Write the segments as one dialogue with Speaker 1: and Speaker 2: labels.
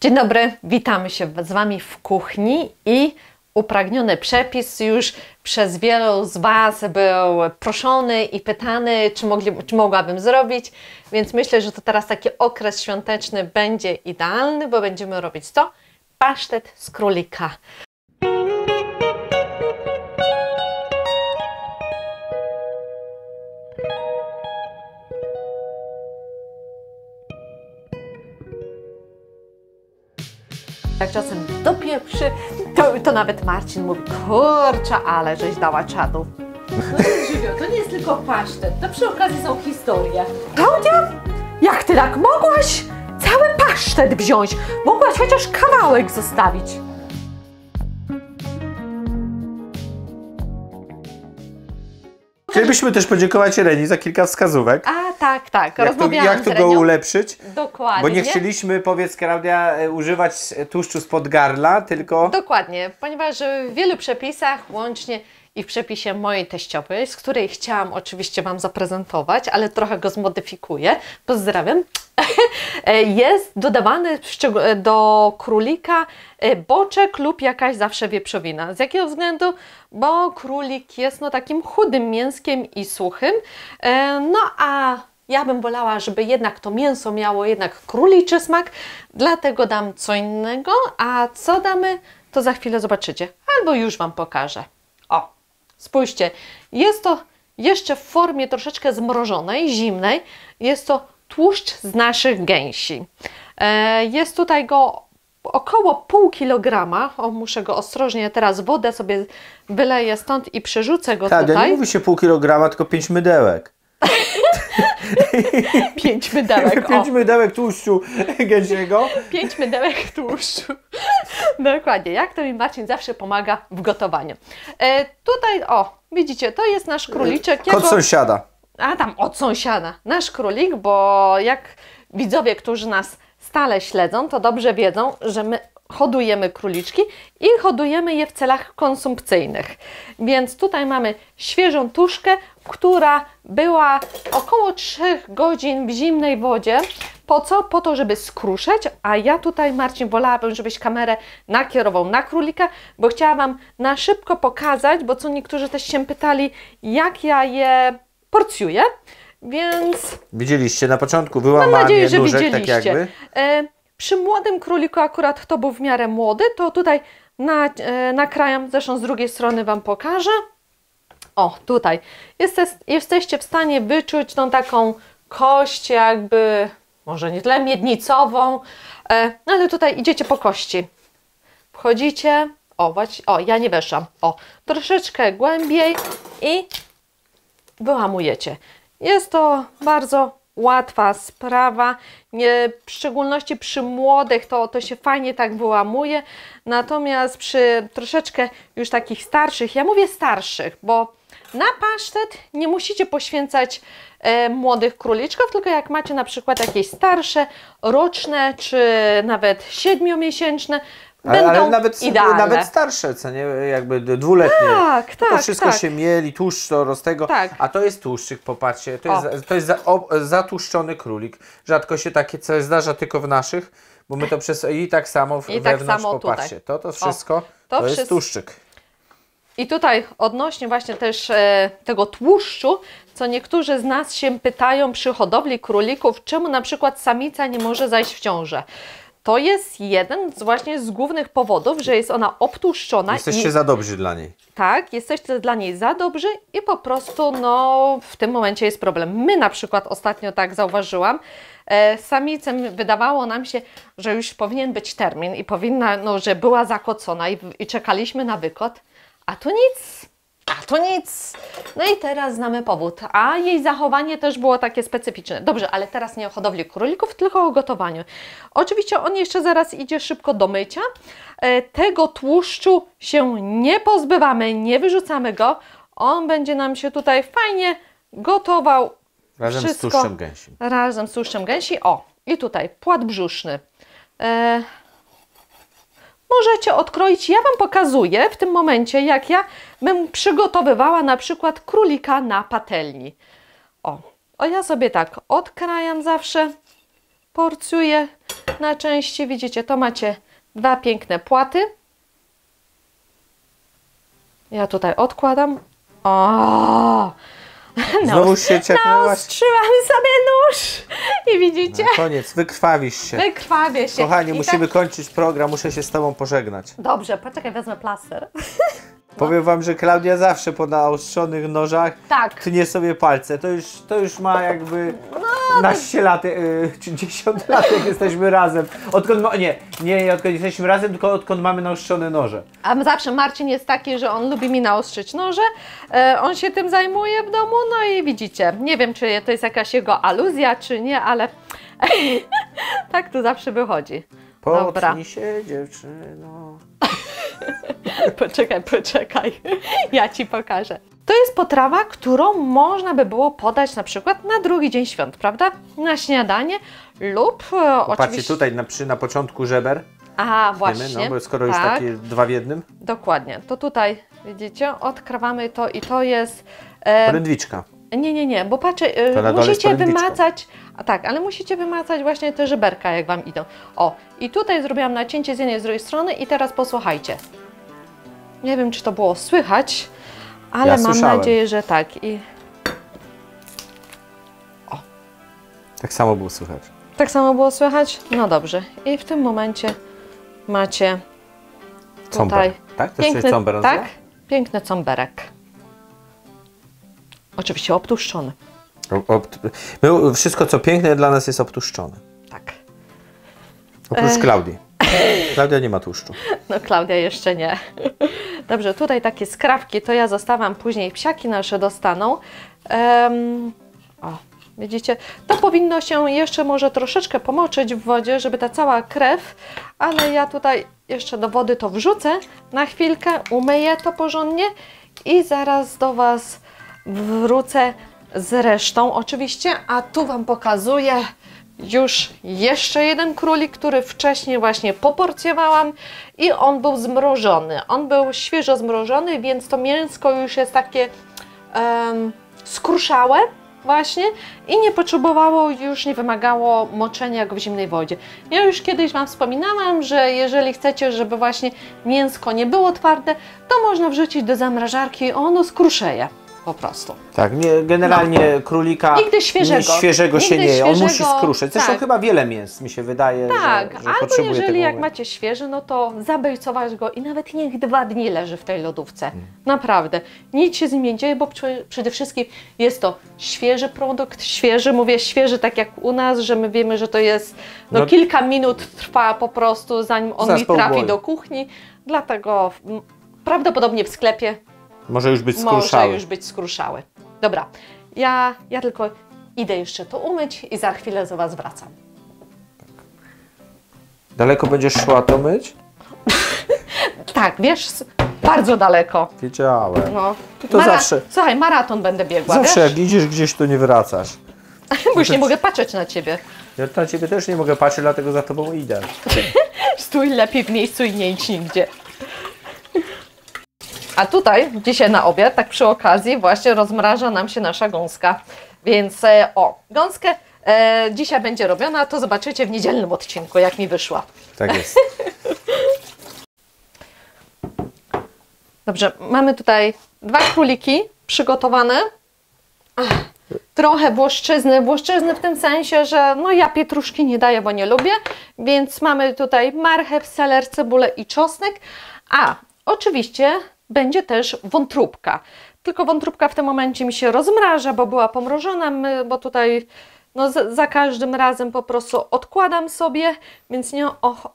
Speaker 1: Dzień dobry, witamy się z Wami w kuchni i upragniony przepis już przez wielu z Was był proszony i pytany, czy mogłabym zrobić, więc myślę, że to teraz taki okres świąteczny będzie idealny, bo będziemy robić co? Pasztet z królika. Jak czasem dopieprzy, to nawet Marcin mówi, kurczę, ale żeś dała czadu. No nie, Żywio, to nie jest tylko pasztet, to przy okazji są historie. Klaudia, jak ty tak mogłaś cały pasztet wziąć? Mogłaś chociaż kawałek zostawić.
Speaker 2: Chcielibyśmy też podziękować Reni za kilka wskazówek.
Speaker 1: A tak,
Speaker 2: Jak to go ulepszyć?
Speaker 1: Dokładnie.
Speaker 2: Bo nie chcieliśmy, powiedz Klaudia, używać tłuszczu spod garla, tylko...
Speaker 1: Dokładnie, ponieważ w wielu przepisach, łącznie i w przepisie mojej teściowej, z której chciałam oczywiście Wam zaprezentować, ale trochę go zmodyfikuję, pozdrawiam, jest dodawany do królika boczek lub jakaś zawsze wieprzowina. Z jakiego względu? Bo królik jest takim chudym mięskiem i suchym, no a ja bym wolała, żeby jednak to mięso miało jednak króliczy smak, dlatego dam co innego, a co damy, to za chwilę zobaczycie, albo już Wam pokażę. O, spójrzcie, jest to jeszcze w formie troszeczkę zmrożonej, zimnej, jest to tłuszcz z naszych gęsi. Jest tutaj go około pół kilograma. O, muszę go ostrożnie, teraz wodę sobie wyleję stąd i przerzucę go
Speaker 2: tutaj.
Speaker 1: Tak,
Speaker 2: nie mówi się pół kilograma, tylko 5 mydełek.
Speaker 1: 5 mydełek.
Speaker 2: 5 mydełek tłuszczu gęsiego.
Speaker 1: 5 mydełek tłuszczu. Dokładnie, jak to mi Marcin zawsze pomaga w gotowaniu. Tutaj, o, widzicie, to jest nasz króliczek.
Speaker 2: Kot sąsiada.
Speaker 1: A tam od sąsiada. Nasz królik, bo jak widzowie, którzy nas stale śledzą, to dobrze wiedzą, że my hodujemy króliczki i hodujemy je w celach konsumpcyjnych. Więc tutaj mamy świeżą tuszkę, która była około 3 godzin w zimnej wodzie. Po co? Po to, żeby skruszeć, a ja tutaj, Marcin, wolałabym, żebyś kamerę nakierował na królika, bo chciałam Wam na szybko pokazać, bo co niektórzy też się pytali, jak ja je porcjuję, więc...
Speaker 2: Widzieliście na początku wyłamanie
Speaker 1: Mam nadzieję, że
Speaker 2: nóżek,
Speaker 1: widzieliście.
Speaker 2: tak jakby.
Speaker 1: Przy młodym króliku akurat, kto był w miarę młody, to tutaj nakrajam, zresztą z drugiej strony Wam pokażę. O, tutaj. Jesteście w stanie wyczuć tą taką kość jakby, może nie tyle miednicową, ale tutaj idziecie po kości. Wchodzicie, o, ja nie weszłam, o, troszeczkę głębiej i wyłamujecie. Jest to bardzo łatwa sprawa, w szczególności przy młodych to się fajnie tak wyłamuje, natomiast przy troszeczkę już takich starszych, ja mówię starszych, bo na pasztet nie musicie poświęcać młodych króliczków, tylko jak macie na przykład jakieś starsze, roczne, czy nawet 7-miesięczne,
Speaker 2: ale nawet starsze, co nie? Jakby dwuletnie.
Speaker 1: Tak,
Speaker 2: to wszystko się mieli, tłuszcz to roztego.
Speaker 1: Tak.
Speaker 2: A to jest tłuszczyk, popatrzcie. To jest zatłuszczony królik. Rzadko się takie coś zdarza tylko w naszych, bo my to i tak samo wewnątrz, popatrzcie. To wszystko to jest tłuszczyk.
Speaker 1: I tutaj odnośnie właśnie też tego tłuszczu, co niektórzy z nas się pytają przy hodowli królików, czemu na przykład samica nie może zajść w ciążę. To jest jeden z głównych powodów, że jest ona obtłuszczona.
Speaker 2: Jesteście za dobrzy dla niej.
Speaker 1: Tak, jesteście dla niej za dobrzy i po prostu w tym momencie jest problem. My na przykład ostatnio tak zauważyłam, samicem wydawało nam się, że już powinien być termin i powinna, że była zakocona i czekaliśmy na wykot, a tu nic. No i teraz znamy powód, a jej zachowanie też było takie specyficzne. Dobrze, ale teraz nie o hodowli królików, tylko o gotowaniu. Oczywiście on jeszcze zaraz idzie szybko do mycia. Tego tłuszczu się nie pozbywamy, nie wyrzucamy go. On będzie nam się tutaj fajnie gotował.
Speaker 2: Razem z tłuszczem gęsim.
Speaker 1: Razem z tłuszczem gęsi. O, i tutaj płat brzuszny. Możecie odkroić, ja Wam pokazuję w tym momencie, jak ja bym przygotowywała na przykład królika na patelni. O, ja sobie tak odkrajam zawsze, porcjuję na części. Widzicie, to macie dwa piękne płaty. Ja tutaj odkładam. O!
Speaker 2: Znowu się ciepnęłaś.
Speaker 1: Naostrzyłam sobie nóż. I widzicie?
Speaker 2: No, koniec, wykrwawisz się.
Speaker 1: Wykrwawię się.
Speaker 2: Kochani, musimy kończyć program, muszę się z Tobą pożegnać.
Speaker 1: Dobrze, poczekaj, wezmę plaster.
Speaker 2: Powiem Wam, że Klaudia zawsze po naostrzonych nożach tnie sobie palce. To już ma jakby naście lat, czy 10 lat, jak jesteśmy razem. Nie odkąd jesteśmy razem, tylko odkąd mamy naostrzone noże.
Speaker 1: A zawsze Marcin jest taki, że on lubi mi naostrzyć noże. On się tym zajmuje w domu, no i widzicie. Nie wiem, czy to jest jakaś jego aluzja, czy nie, ale tak to zawsze wychodzi.
Speaker 2: Potknij się, dziewczyno.
Speaker 1: Poczekaj, ja Ci pokażę. To jest potrawa, którą można by było podać na przykład na drugi dzień świąt, prawda? Na śniadanie lub
Speaker 2: Patrzcie,
Speaker 1: oczywiście...
Speaker 2: tutaj na początku żeber.
Speaker 1: A, właśnie.
Speaker 2: No, bo skoro już takie 2 w 1.
Speaker 1: Dokładnie. To tutaj, widzicie, odkrawamy to i to jest...
Speaker 2: Polędwiczka.
Speaker 1: Nie, bo patrzcie, musicie wymacać, ale musicie wymacać właśnie te żeberka, jak Wam idą. O, i tutaj zrobiłam nacięcie z jednej i z drugiej strony i teraz posłuchajcie. Nie wiem, czy to było słychać, ale mam nadzieję, że tak. O.
Speaker 2: Tak samo było słychać.
Speaker 1: Tak samo było słychać? No dobrze. I w tym momencie macie tutaj
Speaker 2: tak? To jest cąber,
Speaker 1: tak? Piękny cąberek. Oczywiście obtłuszczony.
Speaker 2: Wszystko, co piękne, dla nas jest obtłuszczone.
Speaker 1: Tak.
Speaker 2: Oprócz Klaudii. Klaudia nie ma tłuszczu.
Speaker 1: No Klaudia jeszcze nie. Dobrze, tutaj takie skrawki to ja zostawiam, później psiaki nasze dostaną. O, widzicie? To powinno się jeszcze może troszeczkę pomoczyć w wodzie, żeby ta cała krew, ale ja tutaj jeszcze do wody to wrzucę na chwilkę, umyję to porządnie i zaraz do Was wrócę z resztą oczywiście, a tu Wam pokazuję już jeszcze jeden królik, który wcześniej właśnie poporcjowałam i on był zmrożony. On był świeżo zmrożony, więc to mięsko już jest takie skruszałe właśnie i nie potrzebowało, już nie wymagało moczenia go w zimnej wodzie. Ja już kiedyś Wam wspominałam, że jeżeli chcecie, żeby właśnie mięsko nie było twarde, to można wrzucić do zamrażarki i ono skruszeje. Po prostu.
Speaker 2: Tak, generalnie królika
Speaker 1: nigdy świeżego
Speaker 2: się nie je, on musi skruszeć. Zresztą chyba wiele mięs mi się wydaje, że
Speaker 1: albo jeżeli jak macie świeży, no to zabejcować go i nawet niech 2 dni leży w tej lodówce. Naprawdę. Nic się z nim nie dzieje, bo przede wszystkim jest to świeży produkt, mówię świeży tak jak u nas, że my wiemy, że to jest kilka minut trwa po prostu zanim on mi trafi do kuchni, dlatego prawdopodobnie w sklepie może już być skruszały. Dobra, ja tylko idę jeszcze to umyć i za chwilę do Was wracam.
Speaker 2: Daleko będziesz szła to myć?
Speaker 1: Tak, wiesz, bardzo daleko.
Speaker 2: Wiedziałem.
Speaker 1: No.
Speaker 2: To zawsze.
Speaker 1: Słuchaj, maraton będę biegła.
Speaker 2: Zawsze
Speaker 1: wiesz?
Speaker 2: jak idziesz gdzieś, to nie wracasz.
Speaker 1: Bo już nie mogę patrzeć na Ciebie.
Speaker 2: Ja na Ciebie też nie mogę patrzeć, dlatego za Tobą idę.
Speaker 1: Stój lepiej w miejscu i nie idź nigdzie. A tutaj dzisiaj na obiad, tak przy okazji, właśnie rozmraża nam się nasza gąska. Więc gąskę dzisiaj będzie robiona, to zobaczycie w niedzielnym odcinku, jak mi wyszła.
Speaker 2: Tak jest.
Speaker 1: Dobrze, mamy tutaj 2 króliki przygotowane. Trochę włoszczyzny w tym sensie, że ja pietruszki nie daję, bo nie lubię, więc mamy tutaj marchew, seler, cebulę i czosnek, a oczywiście będzie też wątróbka. Tylko wątróbka w tym momencie mi się rozmraża, bo była pomrożona, bo tutaj za każdym razem po prostu odkładam sobie, więc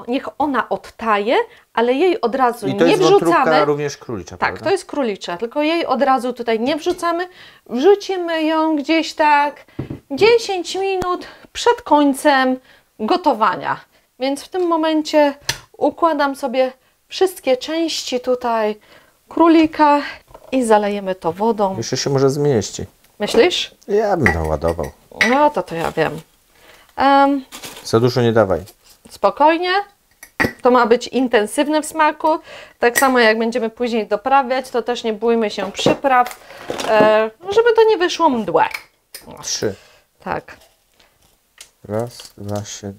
Speaker 1: niech ona odtaje, ale jej od razu nie wrzucamy. I to jest wątróbka
Speaker 2: również królicza,
Speaker 1: tak,
Speaker 2: prawda?
Speaker 1: to jest królicza, tylko jej od razu tutaj nie wrzucamy. Wrzucimy ją gdzieś tak 10 minut przed końcem gotowania. Więc w tym momencie układam sobie wszystkie części tutaj królika i zalejemy to wodą.
Speaker 2: Jeszcze się może zmieści.
Speaker 1: Myślisz?
Speaker 2: Ja bym naładował.
Speaker 1: No to ja wiem.
Speaker 2: Za dużo nie dawaj.
Speaker 1: Spokojnie. To ma być intensywne w smaku. Tak samo jak będziemy później doprawiać, to też nie bójmy się przypraw, żeby to nie wyszło mdłe.
Speaker 2: 3.
Speaker 1: Tak.
Speaker 2: Raz, 2, 7,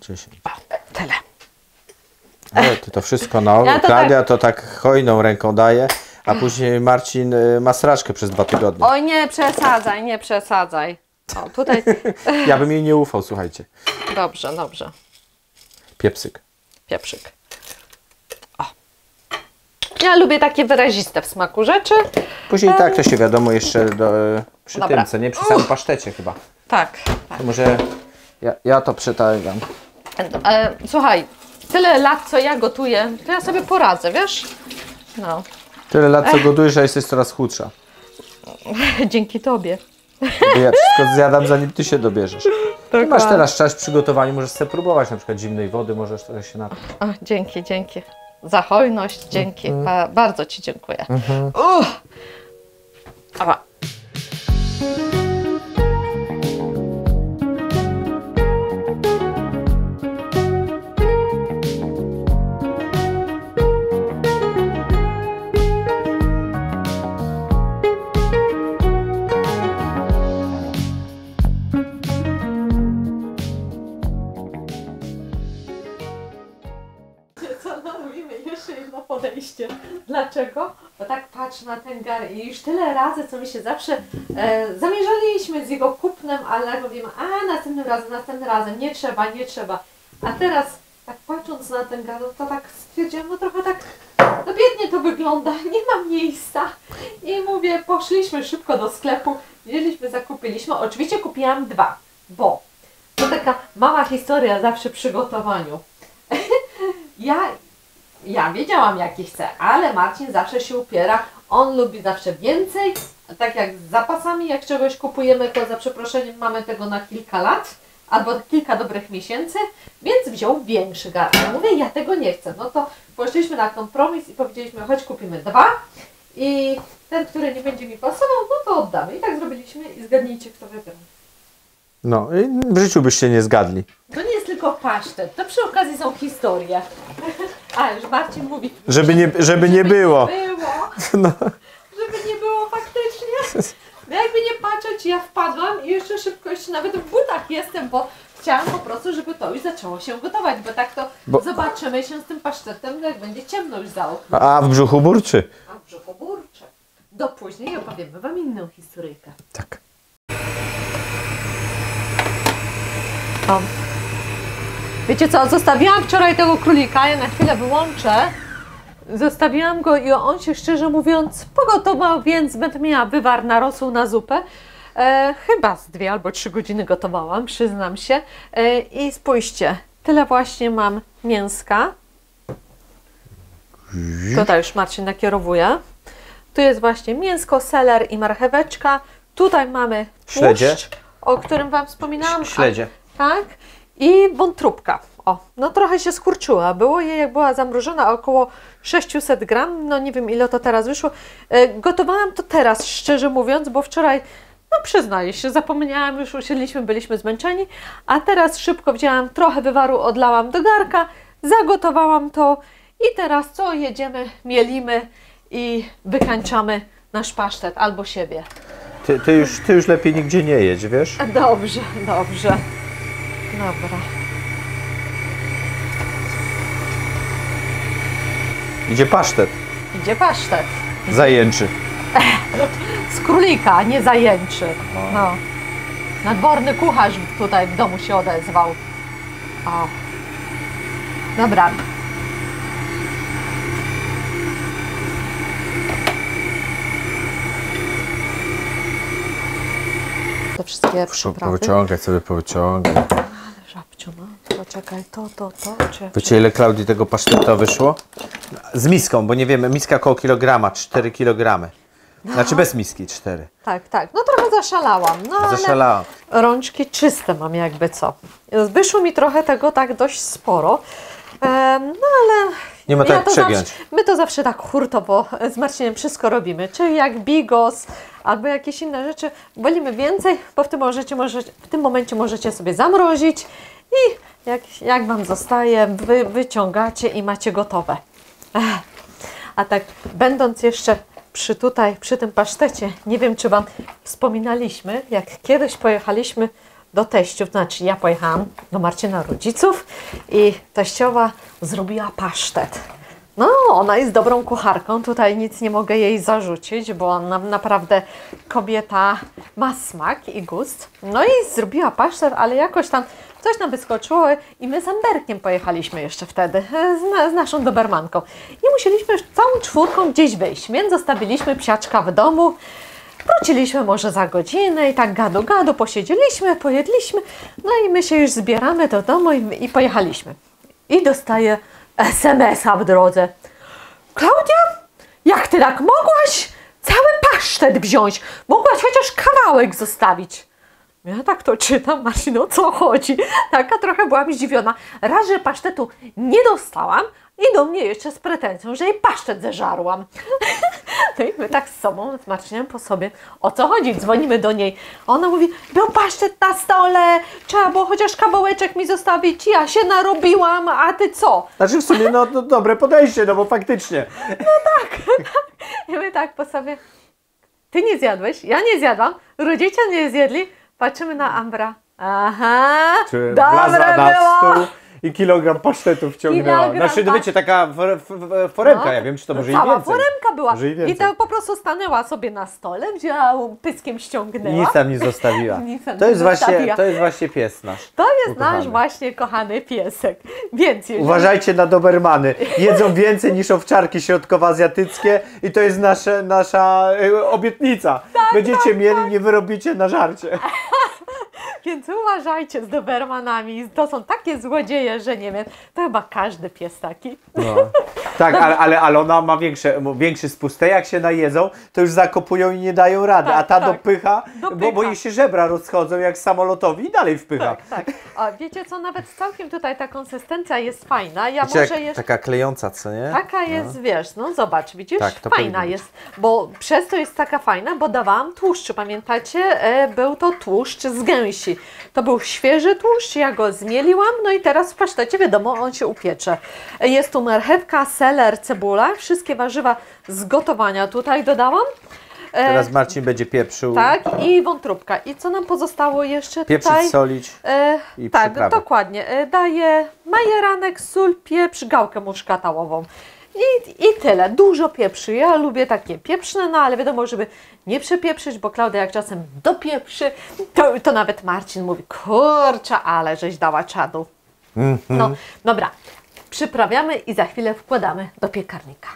Speaker 2: 10.
Speaker 1: O, tyle.
Speaker 2: Ale ty to wszystko, no.
Speaker 1: Ja to
Speaker 2: Klaudia to tak hojną ręką daje, a później Marcin ma strażkę przez 2 tygodnie.
Speaker 1: Oj, nie przesadzaj, nie przesadzaj. O, tutaj...
Speaker 2: Ja bym jej nie ufał, słuchajcie.
Speaker 1: Dobrze, dobrze.
Speaker 2: Pieprzyk.
Speaker 1: Pieprzyk. O. Ja lubię takie wyraziste w smaku rzeczy.
Speaker 2: Później tak to się wiadomo jeszcze przy
Speaker 1: Dobra.
Speaker 2: tym, co nie? Przy samym pasztecie chyba.
Speaker 1: Tak. Tak.
Speaker 2: To może ja to przetargam.
Speaker 1: Słuchaj, tyle lat co ja gotuję, to ja sobie poradzę, wiesz? No.
Speaker 2: Tyle lat co gotujesz, a jesteś coraz chudsza.
Speaker 1: Dzięki tobie.
Speaker 2: Bo ja wszystko zjadam, zanim ty się dobierzesz. Ty masz
Speaker 1: Dokładnie.
Speaker 2: teraz czas w przygotowaniu, możesz sobie próbować na przykład zimnej wody, możesz trochę się napić.
Speaker 1: O, dzięki, dzięki. Za hojność, dzięki. Bardzo ci dziękuję. Ała. Co, no mówimy jeszcze jedno podejście. Dlaczego? Bo tak patrz na ten gar i już tyle razy, co my się zawsze zamierzaliśmy z jego kupnem, ale mówimy, a następnym razem, nie trzeba, nie trzeba. A teraz, tak patrząc na ten gar, to tak stwierdziłam, no trochę tak, no biednie to wygląda, nie ma miejsca. I mówię, poszliśmy szybko do sklepu, wzięliśmy, zakupiliśmy. Oczywiście kupiłam 2, bo to taka mała historia zawsze przy gotowaniu. Ja wiedziałam, jaki chcę, ale Marcin zawsze się upiera. On lubi zawsze więcej. Tak jak z zapasami, jak czegoś kupujemy, to za przeproszeniem mamy tego na kilka lat albo kilka dobrych miesięcy, więc wziął większy garnek. Ja mówię, ja tego nie chcę. No to poszliśmy na kompromis i powiedzieliśmy, chodź kupimy 2 i ten, który nie będzie mi pasował, no to oddamy. I tak zrobiliśmy i zgadnijcie, kto wygrał.
Speaker 2: No i w życiu byście nie zgadli.
Speaker 1: To nie jest tylko pasztet, to przy okazji są historie. A, już Marcin mówi,
Speaker 2: Żeby nie było. No.
Speaker 1: Żeby nie było faktycznie. No jakby nie patrzeć, ja wpadłam i jeszcze szybko, jeszcze nawet w butach jestem, bo chciałam po prostu, żeby to już zaczęło się gotować, bo tak to zobaczymy się z tym pasztetem, jak będzie ciemno już za oknem.
Speaker 2: A w brzuchu burczy.
Speaker 1: A w brzuchu burczy. Do później opowiemy wam inną historyjkę.
Speaker 2: Tak.
Speaker 1: O. Wiecie co, zostawiłam wczoraj tego królika, ja na chwilę wyłączę. Zostawiłam go i on się, szczerze mówiąc, pogotował, więc będę miała wywar na rosół na zupę. Chyba z 2 albo 3 godziny gotowałam, przyznam się. I spójrzcie, tyle właśnie mam mięska. Tutaj już Marcin nakierowuje. Tu jest właśnie mięsko, seler i marcheweczka. Tutaj mamy tłuszcz, o którym wam wspominałam.
Speaker 2: Śledzie.
Speaker 1: Tak. I wątróbka. O, no trochę się skurczyła. Było jej, jak była zamrożona, około 600 gram. No nie wiem, ile to teraz wyszło. Gotowałam to teraz, szczerze mówiąc, bo wczoraj, no przyznaję się, zapomniałam, już usiedliśmy, byliśmy zmęczeni. A teraz szybko wzięłam trochę wywaru, odlałam do garka, zagotowałam to i teraz co? Jedziemy, mielimy i wykańczamy nasz pasztet albo siebie.
Speaker 2: Ty już lepiej nigdzie nie jedź, wiesz?
Speaker 1: Dobrze, dobrze. Dobra.
Speaker 2: Idzie pasztet.
Speaker 1: Idzie pasztet.
Speaker 2: Zajęczy.
Speaker 1: Z królika, nie zajęczy. No. Nadworny kucharz tutaj w domu się odezwał. O. Dobra. Te wszystkie przyprawy.
Speaker 2: Powyciągaj sobie, powyciągaj.
Speaker 1: Żabciu, no. Poczekaj, to.
Speaker 2: Wiecie, ile Klaudii tego paszteta wyszło? Z miską, bo nie wiemy, miska około kilograma, 4 kg. Znaczy bez miski 4.
Speaker 1: Tak. No trochę zaszalałam. No,
Speaker 2: Zaszalałam.
Speaker 1: Ale rączki czyste mam jakby co. Wyszło mi trochę tego tak dość sporo. No ale...
Speaker 2: Nie ma tak przegiąć.
Speaker 1: My to zawsze tak hurtowo z Marcinem wszystko robimy. Czy jak bigos, albo jakieś inne rzeczy. Wolimy więcej, bo w tym momencie możecie sobie zamrozić i jak wam zostaje, wyciągacie i macie gotowe. A tak będąc jeszcze przy tym pasztecie, nie wiem czy wam wspominaliśmy, jak kiedyś pojechaliśmy do teściów, znaczy ja pojechałam do Marcina rodziców i teściowa zrobiła pasztet. No, ona jest dobrą kucharką, tutaj nic nie mogę jej zarzucić, bo ona naprawdę kobieta ma smak i gust. No i zrobiła pasztet, ale jakoś tam coś nam wyskoczyło i my z Amberkiem pojechaliśmy jeszcze wtedy z naszą dobermanką. I musieliśmy już całą czwórką gdzieś wyjść, więc zostawiliśmy psiaczka w domu. Wróciliśmy może za godzinę i tak gadu, posiedzieliśmy, pojedliśmy, no i my się już zbieramy do domu i pojechaliśmy. I dostaję SMS-a w drodze. Klaudia, jak ty tak mogłaś cały pasztet wziąć? Mogłaś chociaż kawałek zostawić. Ja tak to czytam, Marcin, o co chodzi? Taka trochę byłam zdziwiona. Raz, że pasztetu nie dostałam i do mnie jeszcze z pretensją, że jej pasztet zeżarłam. No i my tak z sobą, z Marcinem po sobie, o co chodzi? Dzwonimy do niej. Ona mówi, był pasztet na stole, trzeba było chociaż kawałeczek mi zostawić, ja się narobiłam, a ty co?
Speaker 2: Znaczy w sumie, no dobre podejście, no bo faktycznie.
Speaker 1: No tak. I my tak po sobie, ty nie zjadłeś, ja nie zjadłam, rodzice nie zjedli, patrzymy na Ambra. Aha, dobre było.
Speaker 2: I kilogram pasztetu wciągnęła. Znaczy, no wiecie, taka foremka, no, ja wiem, czy to może i więcej.
Speaker 1: Cała foremka była. I to po prostu stanęła sobie na stole, wzięła, pyskiem ściągnęła.
Speaker 2: Nic tam nie zostawiła. To jest właśnie pies nasz.
Speaker 1: To jest nasz właśnie kochany piesek. Więc jeżeli...
Speaker 2: Uważajcie na dobermany. Jedzą więcej niż owczarki środkowoazjatyckie i to jest nasza obietnica.
Speaker 1: Tak,
Speaker 2: będziecie mieli, nie wyrobicie na żarcie.
Speaker 1: Więc uważajcie z dobermanami. To są takie złodzieje, że nie wiem, to chyba każdy pies taki.
Speaker 2: No. Tak, ale ona ma większy spust. Te jak się najedzą, to już zakopują i nie dają rady, a ta dopycha, bo jej się żebra rozchodzą jak samolotowi i dalej wpycha.
Speaker 1: Tak. A wiecie co, nawet całkiem tutaj ta konsystencja jest fajna. Ja
Speaker 2: wiecie,
Speaker 1: może jeszcze...
Speaker 2: Taka klejąca, co nie?
Speaker 1: Taka jest, wiesz, no zobacz, widzisz, tak, fajna jest, bo przez to jest taka fajna, bo dawałam tłuszczu, pamiętacie? Był to tłuszcz z gęsi. To był świeży tłuszcz, ja go zmieliłam, no i teraz w pasztecie, wiadomo, on się upiecze. Jest tu marchewka, seler, cebula, wszystkie warzywa z gotowania tutaj dodałam.
Speaker 2: Teraz Marcin będzie pieprzył.
Speaker 1: Tak, i wątróbka. I co nam pozostało jeszcze
Speaker 2: pieprzyć,
Speaker 1: tutaj?
Speaker 2: solić i
Speaker 1: tak,
Speaker 2: przyprawy.
Speaker 1: Dokładnie. Daję majeranek, sól, pieprz, gałkę muszkatałową. I tyle. Dużo pieprzy. Ja lubię takie pieprzne, no ale wiadomo, żeby nie przepieprzyć, bo Klaudia jak czasem dopieprzy, to nawet Marcin mówi, kurczę, ale żeś dała czadu. No, dobra. Przyprawiamy i za chwilę wkładamy do piekarnika.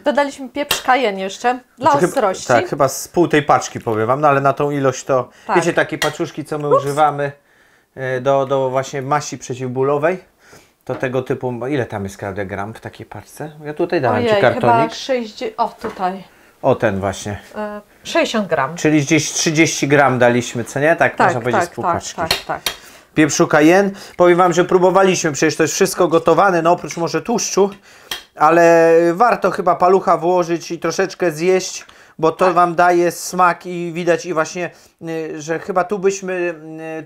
Speaker 1: Dodaliśmy pieprz kajen jeszcze dla ostrości.
Speaker 2: Tak, chyba z pół tej paczki powiem wam, no ale na tą ilość to... Tak. Wiecie, takie paczuszki, co my używamy do właśnie masi przeciwbólowej? To tego typu... Ile tam jest, Klaudia, gram w takiej paczce? Ja tutaj dałem Ci kartonik.
Speaker 1: Chyba 60... O, tutaj.
Speaker 2: O, ten właśnie.
Speaker 1: 60 gram.
Speaker 2: Czyli gdzieś 30 gram daliśmy, co nie? Tak, można powiedzieć, z pół paczki.
Speaker 1: Tak.
Speaker 2: Pieprzu kajen. Powiem wam, że próbowaliśmy, przecież to jest wszystko gotowane, no oprócz może tłuszczu, ale warto chyba palucha włożyć i troszeczkę zjeść, bo to wam daje smak i widać i właśnie, że chyba tu byśmy,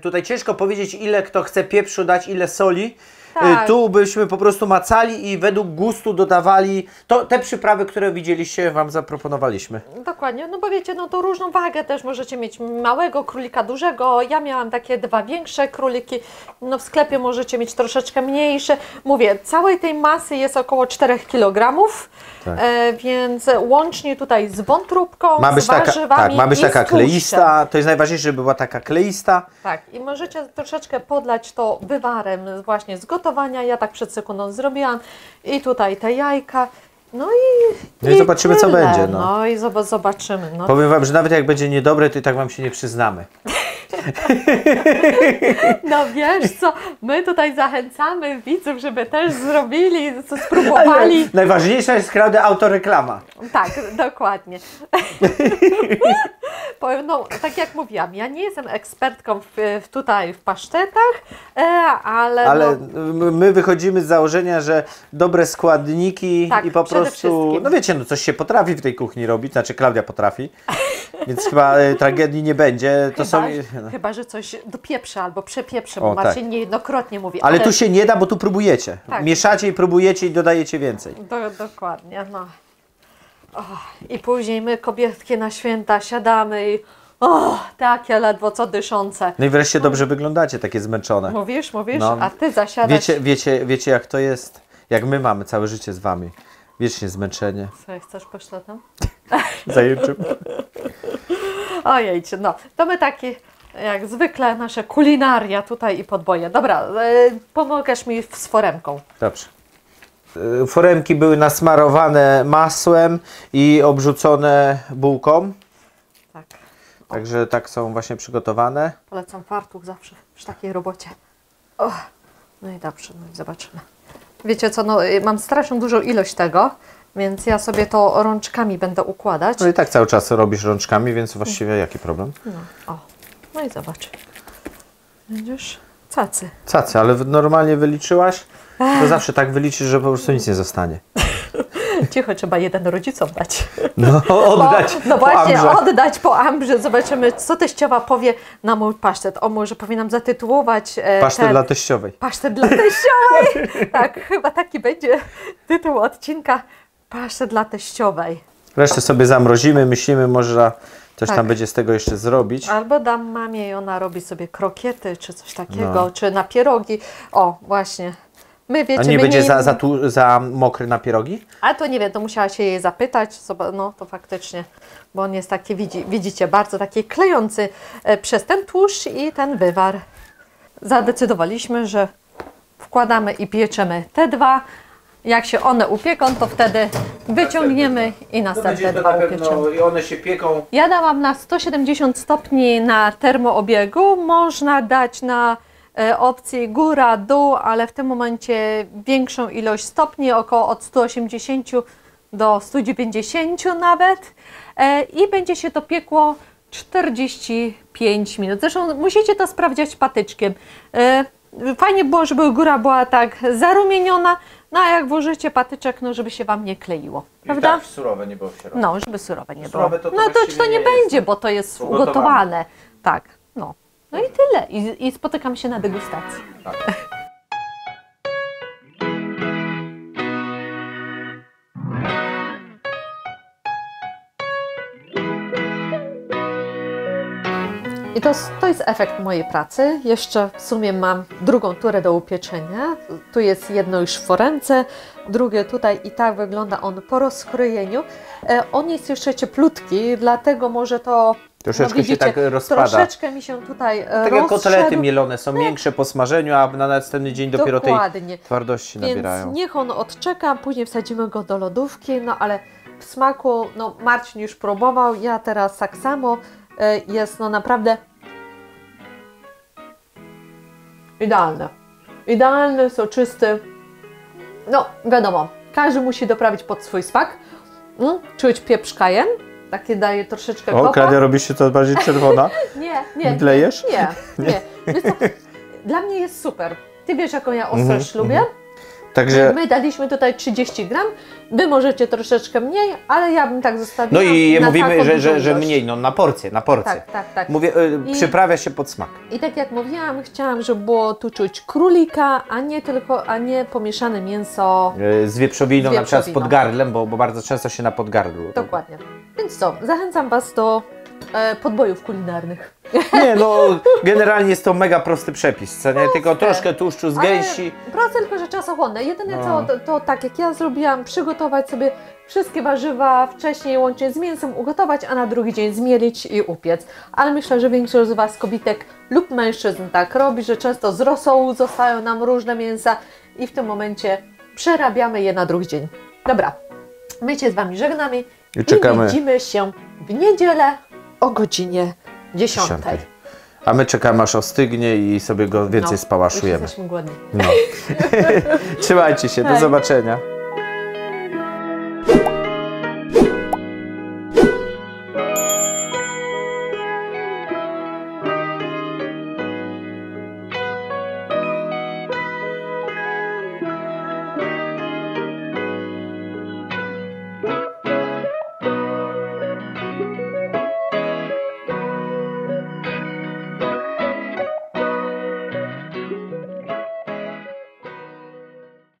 Speaker 2: tutaj ciężko powiedzieć, ile kto chce pieprzu dać, ile soli. Tak. Tu byśmy po prostu macali i według gustu dodawali te przyprawy, które widzieliście, wam zaproponowaliśmy.
Speaker 1: Dokładnie, no bo wiecie, no to różną wagę też możecie mieć małego królika, dużego. Ja miałam takie 2 większe króliki, no w sklepie możecie mieć troszeczkę mniejsze. Mówię, całej tej masy jest około 4 kg, tak. Więc łącznie tutaj z wątróbką, z warzywami
Speaker 2: ma być taka kleista, to jest najważniejsze, żeby była taka kleista.
Speaker 1: Tak, i możecie troszeczkę podlać to wywarem właśnie z gotowania, ja tak przed sekundą zrobiłam i tutaj te jajka. No i
Speaker 2: zobaczymy, co będzie.
Speaker 1: No i zobaczymy. No.
Speaker 2: Powiem wam, że nawet jak będzie niedobre, to i tak wam się nie przyznamy.
Speaker 1: No wiesz co, my tutaj zachęcamy widzów, żeby też zrobili, spróbowali.
Speaker 2: Najważniejsza jest, Klaudia, autoreklama.
Speaker 1: Tak, dokładnie. Powiem, no, tak jak mówiłam, ja nie jestem ekspertką tutaj w pasztetach, ale
Speaker 2: no, my wychodzimy z założenia, że dobre składniki i po prostu, no wiecie, no coś się potrafi w tej kuchni robić, znaczy Klaudia potrafi, więc chyba tragedii nie będzie.
Speaker 1: Chyba, że coś dopieprzę albo przepieprzę, bo Marcin niejednokrotnie mówi.
Speaker 2: Ale tu się nie da, bo tu próbujecie. Tak. Mieszacie i próbujecie i dodajecie więcej.
Speaker 1: Dokładnie, no. I później my, kobietki na święta, siadamy i O, takie ledwo co dyszące.
Speaker 2: No i wreszcie dobrze wyglądacie, takie zmęczone.
Speaker 1: Mówisz, no, a ty zasiadasz.
Speaker 2: Wiecie jak to jest? Jak my mamy całe życie z wami. Wiecznie zmęczenie.
Speaker 1: Co, chcesz pośladem?
Speaker 2: Zajęczym.
Speaker 1: Ojejcie, no. To my takie, jak zwykle, nasze kulinaria tutaj i podboje. Dobra, pomagasz mi z foremką.
Speaker 2: Dobrze. Foremki były nasmarowane masłem i obrzucone bułką.
Speaker 1: Tak.
Speaker 2: Także tak są właśnie przygotowane.
Speaker 1: Polecam fartuch zawsze przy takiej robocie. O, no i dobrze, no i zobaczymy. Wiecie co, no mam straszną dużą ilość tego, więc ja sobie to rączkami będę układać.
Speaker 2: No i tak cały czas robisz rączkami, więc właściwie jaki problem?
Speaker 1: No i zobacz. Będziesz cacy.
Speaker 2: Cacy, ale normalnie wyliczyłaś? To zawsze tak wyliczysz, że po prostu nic nie zostanie.
Speaker 1: Cicho, trzeba jeden rodzicom dać.
Speaker 2: No, oddać
Speaker 1: no właśnie,
Speaker 2: po ambrze.
Speaker 1: Oddać po ambrze. Zobaczymy, co teściowa powie na mój pasztet. O, może powinnam zatytułować...
Speaker 2: Pasztet dla teściowej.
Speaker 1: Pasztet dla teściowej. Tak, chyba taki będzie tytuł odcinka. Pasztet dla teściowej.
Speaker 2: Resztę sobie zamrozimy, myślimy, może coś tam będzie z tego jeszcze zrobić.
Speaker 1: Albo dam mamie i ona robi sobie krokiety, czy coś takiego, czy na pierogi. O, właśnie. My, wiecie,
Speaker 2: a nie będzie za mokry na pierogi?
Speaker 1: A to nie wiem, to musiała się jej zapytać. No to faktycznie, bo on jest taki, widzicie, bardzo taki klejący przez ten tłuszcz i ten wywar. Zadecydowaliśmy, że wkładamy i pieczemy te dwa. Jak się one upieką, to wtedy wyciągniemy i następne dwa upieczemy.
Speaker 2: I one się pieką.
Speaker 1: Ja dałam na 170 stopni na termoobiegu. Można dać na opcji góra, dół, ale w tym momencie większą ilość stopni, około od 180 do 190 nawet, i będzie się to piekło 45 minut. Zresztą musicie to sprawdzić patyczkiem. Fajnie było, żeby góra była tak zarumieniona, no a jak włożycie patyczek, no żeby się Wam nie kleiło, prawda?
Speaker 2: Tak, surowe nie było w środku.
Speaker 1: No, żeby surowe nie
Speaker 2: surowe
Speaker 1: było.
Speaker 2: to
Speaker 1: No to nie będzie, bo to jest ugotowane. Tak, no. No i tyle. I spotykam się na degustacji.
Speaker 2: Tak.
Speaker 1: I to jest efekt mojej pracy. Jeszcze w sumie mam drugą turę do upieczenia. Tu jest jedno już w foremce, drugie tutaj i tak wygląda on po rozkrojeniu. On jest jeszcze cieplutki, dlatego może to...
Speaker 2: Troszeczkę się tak rozpada.
Speaker 1: Troszeczkę mi się tutaj
Speaker 2: tak jak kotlety mielone są miększe po smażeniu, a na następny dzień dopiero tej twardości nabierają.
Speaker 1: Więc niech on odczeka, później wsadzimy go do lodówki, no ale w smaku, no Marcin już próbował, ja teraz tak samo, jest no naprawdę idealne. Idealny, soczysty. No wiadomo, każdy musi doprawić pod swój smak. Czuć pieprz kajen. Takie daje troszeczkę kopa.
Speaker 2: O, Klaudia, robi się to bardziej czerwona?
Speaker 1: Nie.
Speaker 2: Mdlejesz?
Speaker 1: Nie. Wiesz co, dla mnie jest super. Ty wiesz, jaką ja ostrość lubię?
Speaker 2: Także...
Speaker 1: My daliśmy tutaj 30 gram. Wy możecie troszeczkę mniej, ale ja bym tak zostawiła.
Speaker 2: No i mówimy, że mniej, no na porcję.
Speaker 1: Tak.
Speaker 2: Mówię, przyprawia się pod smak.
Speaker 1: I tak jak mówiłam, chciałam, żeby było tu czuć królika, a nie pomieszane mięso
Speaker 2: z wieprzowiną, na przykład z podgardlem, bo bardzo często się na podgardlu.
Speaker 1: Dokładnie. Więc co, zachęcam Was do podbojów kulinarnych.
Speaker 2: Nie, no generalnie jest to mega prosty przepis, co nie? Tylko troszkę tłuszczu z gęsi.
Speaker 1: Proste, tylko że czasochłonne. Jedyne to tak jak ja zrobiłam, przygotować sobie wszystkie warzywa wcześniej łącznie z mięsem, ugotować, a na drugi dzień zmielić i upiec. Ale myślę, że większość z Was kobitek lub mężczyzn tak robi, że często z rosołu zostają nam różne mięsa i w tym momencie przerabiamy je na drugi dzień. Dobra, my się z Wami żegnamy i
Speaker 2: czekamy.
Speaker 1: Widzimy się w niedzielę o godzinie 10.
Speaker 2: A my czekamy, aż ostygnie i sobie go więcej spałaszujemy.
Speaker 1: Jesteśmy głodni.
Speaker 2: No. Trzymajcie się, do zobaczenia.